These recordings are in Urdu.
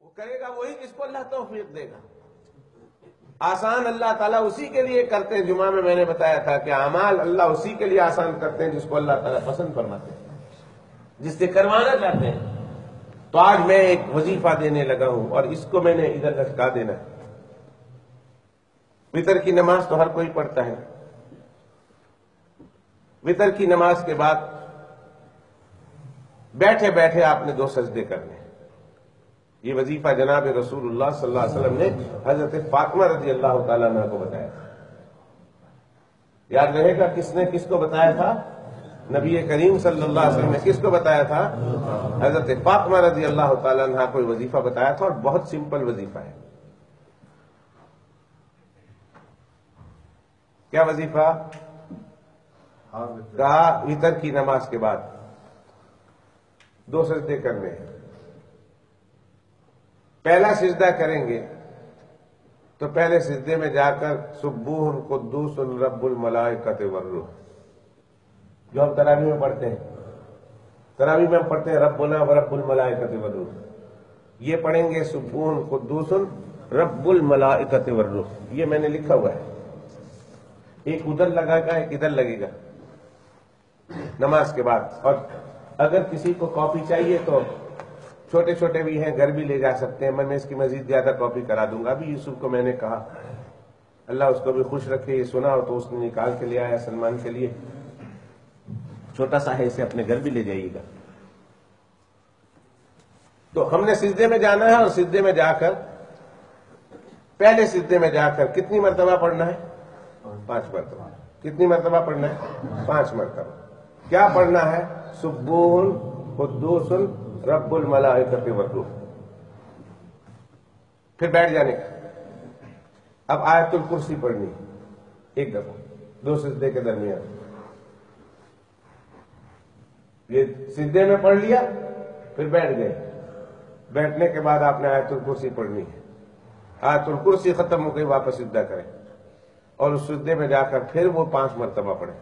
وہ کرے گا وہی جس کو اللہ توفیق دے گا. آسان اللہ تعالیٰ اسی کے لیے کرتے ہیں. جمعہ میں میں نے بتایا تھا کہ اعمال اللہ اسی کے لیے آسان کرتے ہیں جس کو اللہ تعالیٰ پسند فرماتے ہیں, جس سے کروانا چاہتے ہیں. تو آج میں ایک وظیفہ دینے لگا ہوں اور اس کو میں نے ادھر لٹکا دینا ہے. وتر کی نماز تو ہر کوئی پڑھتا ہے. وتر کی نماز کے بعد بیٹھے بیٹھے آپ نے 2 سجدے کرنے. یہ وظیفہ جناب رسول اللہ صلی اللہ علیہ وسلم نے حضرت فاطمہ رضی اللہ تعالیٰ عنہ کو بتایا تھا. یاد رہے گا کس نے کس کو بتایا تھا؟ نبی کریم صلی اللہ علیہ وسلم نے کس کو بتایا تھا؟ حضرت فاطمہ رضی اللہ تعالیٰ عنہ کو وظیفہ بتایا تھا, اور بہت سمپل وظیفہ ہے. کیا وظیفہ کہا؟ وتر کی نماز کے بعد 2 سجدے کرنے ہیں. پہلا سجدہ کریں گے تو پہلے سجدے میں جا کر سبوح قدوس رب الملائکۃ والروح, جو ہم تراویح میں پڑھتے ہیں. تراویح میں ہم پڑھتے ہیں ربنا ورب الملائکۃ والروح, یہ پڑھیں گے سبوح قدوس رب الملائکۃ والروح. یہ میں نے لکھا ہوا ہے, ایک ادھر لگے گا ایک ادھر لگے گا نماز کے بعد. اور اگر کسی کو کاپی چاہیے تو چھوٹے چھوٹے بھی ہیں, گھر بھی لے جا سکتے ہیں. میں اس کی مزید زیادہ کاپی کرا دوں گا. ابھی یوسف کو میں نے کہا, اللہ اس کو بھی خوش رکھے, یہ سنا ہو تو اس نے نکال کے لے آیا سلمان کے لیے. چھوٹا سا ہے, اسے اپنے گھر بھی لے جائیے گا. تو ہم نے سجدے میں جانا ہے, اور سجدے میں جا کر پہلے سجدے میں جا کر کتنی مرتبہ پڑھنا ہے؟ 5 مرتبہ. کتنی مرتبہ پڑھنا ہے؟ 5 مرتبہ. کیا پڑھنا ہے؟ سبوح قدوس رب الملائکۃ والروح. پھر بیٹھ جانے کا. اب آیت الکرسی پڑھنی ایک دفعہ 2 سجدے کے درمیان. یہ سجدے میں پڑھ لیا, پھر بیٹھ گئے. بیٹھنے کے بعد آپ نے آیت الکرسی پڑھنی ہے. آیت الکرسی ختم ہو گئی, واپس سجدہ کریں, اور اس سجدے میں جا کر پھر وہ 5 مرتبہ پڑھیں.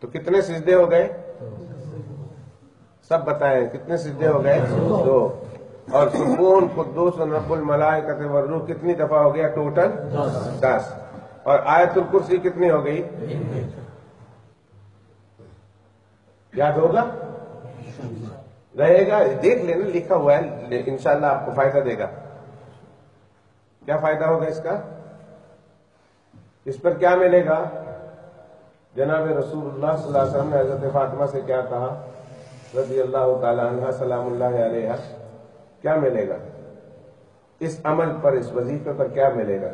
تو کتنے سجدے ہو گئے؟ سب بتائیں کتنے سجدے ہو گئے؟ 2. اور سبوح قدوس رب الملائکۃ والروح کتنی دفعہ ہو گیا ٹوٹل؟ 10. اور آیت الکرسی کتنی ہو گئی؟ یاد ہوگا؟ رہے گا, دیکھ لینا, لکھا ہوا ہے, انشاءاللہ آپ کو فائدہ دے گا. کیا فائدہ ہوگا اس کا؟ اس پر کیا ملے گا؟ جناب رسول اللہ صلی اللہ علیہ وسلم نے حضرت فاطمہ سے کیا کہا رضی اللہ تعالی عنہ سلام اللہ علیہ؟ کیا ملے گا اس عمل پر, اس وظیفے پر کیا ملے گا؟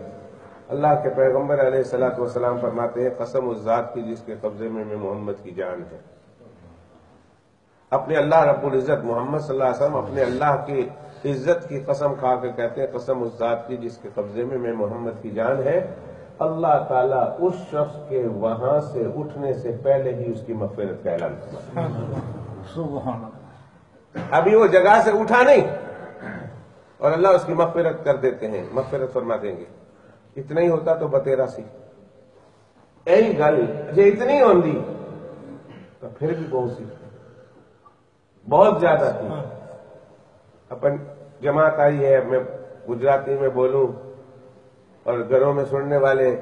اللہ کے پیغمبر علیہ الصلوۃ والسلام فرماتے ہیں, قسم اس ذات کی جس کے قبضے میں محمد کی جان ہے. اپنے اللہ رب العزت محمد صلی اللہ علیہ وسلم اپنے اللہ کی عزت کی قسم کھا کے کہتے ہیں, قسم اس ذات کی جس کے قبضے میں محمد کی جان ہے, اللہ تعالیٰ اس شخص کے وہاں سے اٹھنے سے پہلے ہی اس کی مغفرت کا اعلان فرماتا ہے. ابھی وہ جگہ سے اٹھا نہیں, اور اللہ اس کی مغفرت کر دیتے ہیں, مغفرت فرما دیں گے. اتنا ہی ہوتا تو بتیرا سی یہی گل یہ اتنی ہوندی تو پھر بھی بہت سی, بہت زیادہ تھی. اپن جماعت آئی ہے, میں گجراتی میں بولوں اور گھروں میں سننے والے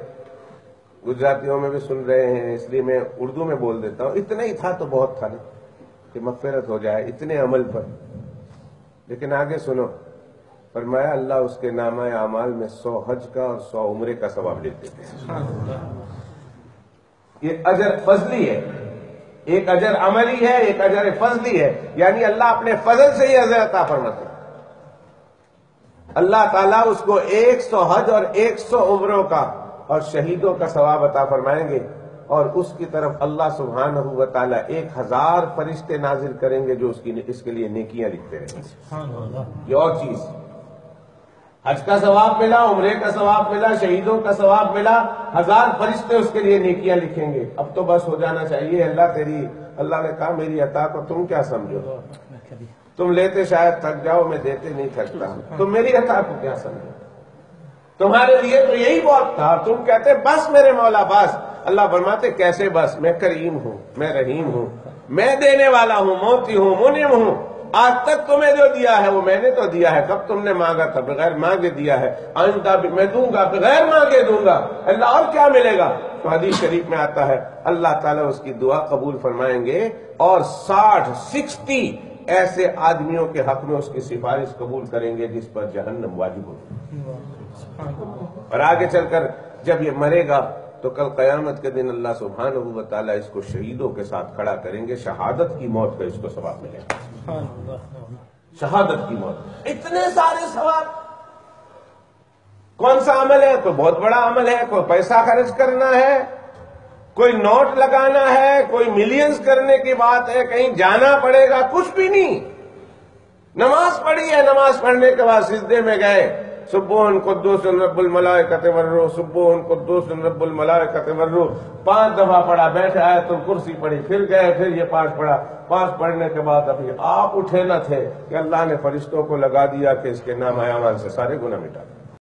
گجراتیوں میں بھی سن رہے ہیں, اس لیے میں اردو میں بول دیتا ہوں. اتنا ہی تھا تو بہت تھا نا کہ مغفرت ہو جائے اتنے عمل پر. لیکن آگے سنو, فرمایا اللہ اس کے نامہ اعمال میں 100 حج کا اور 100 عمرے کا ثواب لیتے تھے. یہ اجر فضلی ہے, ایک اجر عملی ہے, ایک اجر فضلی ہے. یعنی اللہ اپنے فضل سے ہی اجر عطا فرماتے ہیں. اللہ تعالیٰ اس کو 100 حج اور 100 عمروں کا اور شہیدوں کا ثواب عطا فرمائیں گے, اور اس کی طرف اللہ سبحانہ و تعالیٰ 1000 فرشتے نازل کریں گے جو اس کے لیے نیکیاں لکھتے رہیں گے. یہ اور چیز, حج کا ثواب ملا, عمرے کا ثواب ملا, شہیدوں کا ثواب ملا, 1000 فرشتے اس کے لیے نیکیاں لکھیں گے. اب تو بس ہو جانا چاہیے. اللہ نے کہا میری عطا کو تم کیا سمجھو, تم لیتے شاید تھک جاؤ, میں دیتے نہیں تھکتا. تم میری عطا کو کیا سمجھو, تمہارے لیے تو یہی بہت تھا. تم کہتے بس میرے مولا بس. اللہ فرماتے کیسے بس, میں کریم ہوں, میں رحیم ہوں, میں دینے والا ہوں, موتی ہوں, منعم ہوں. آج تک تمہیں جو دیا ہے وہ میں نے تو دیا ہے، کب تم نے مانگا تھا؟ بغیر مانگے دیا ہے، آئندہ بھی میں دوں گا، بغیر مانگے دوں گا، اللہ اور کیا ملے گا؟ تو حدیث شریف میں آتا ہے اللہ تعالیٰ اس کی دعا قبول فرمائیں گے اور 60 ایسے آدمیوں کے حق میں اس کی سفارش قبول کریں گے جس پر جہنم واجب ہوگی۔ اور آگے چل کر جب یہ مرے گا تو کل قیامت کے دن اللہ سبحانہ و تعالیٰ اس کو شہیدوں کے ساتھ کھڑا کریں گے، شہادت کی موت کا اس کو ثواب ملے گا، شہادت کی موت، اتنے سارے ثواب۔ کون سا عمل ہے؟ کوئی بہت بڑا عمل ہے، کوئی پیسہ خرچ کرنا ہے، کوئی نوٹ لگانا ہے، کوئی ملینز کرنے کی بات ہے، کہیں جانا پڑے گا، کچھ بھی نہیں۔ نماز پڑھی ہے، نماز پڑھنے کے بعد سجدے میں گئے، سبحان قدوس رب الملائکۃ والروح، سبحان قدوس رب الملائکۃ والروح 5 دفعہ پڑھا، بیٹھے آیت الکرسی پڑھی، پھر گئے، پھر یہ 5 پڑھا، 5 پڑھنے کے بعد ابھی آپ اٹھے نہ تھے کہ اللہ نے فرشتوں کو لگا دیا کہ اس کے نام اعمال سے سارے گناہ مٹا دیں۔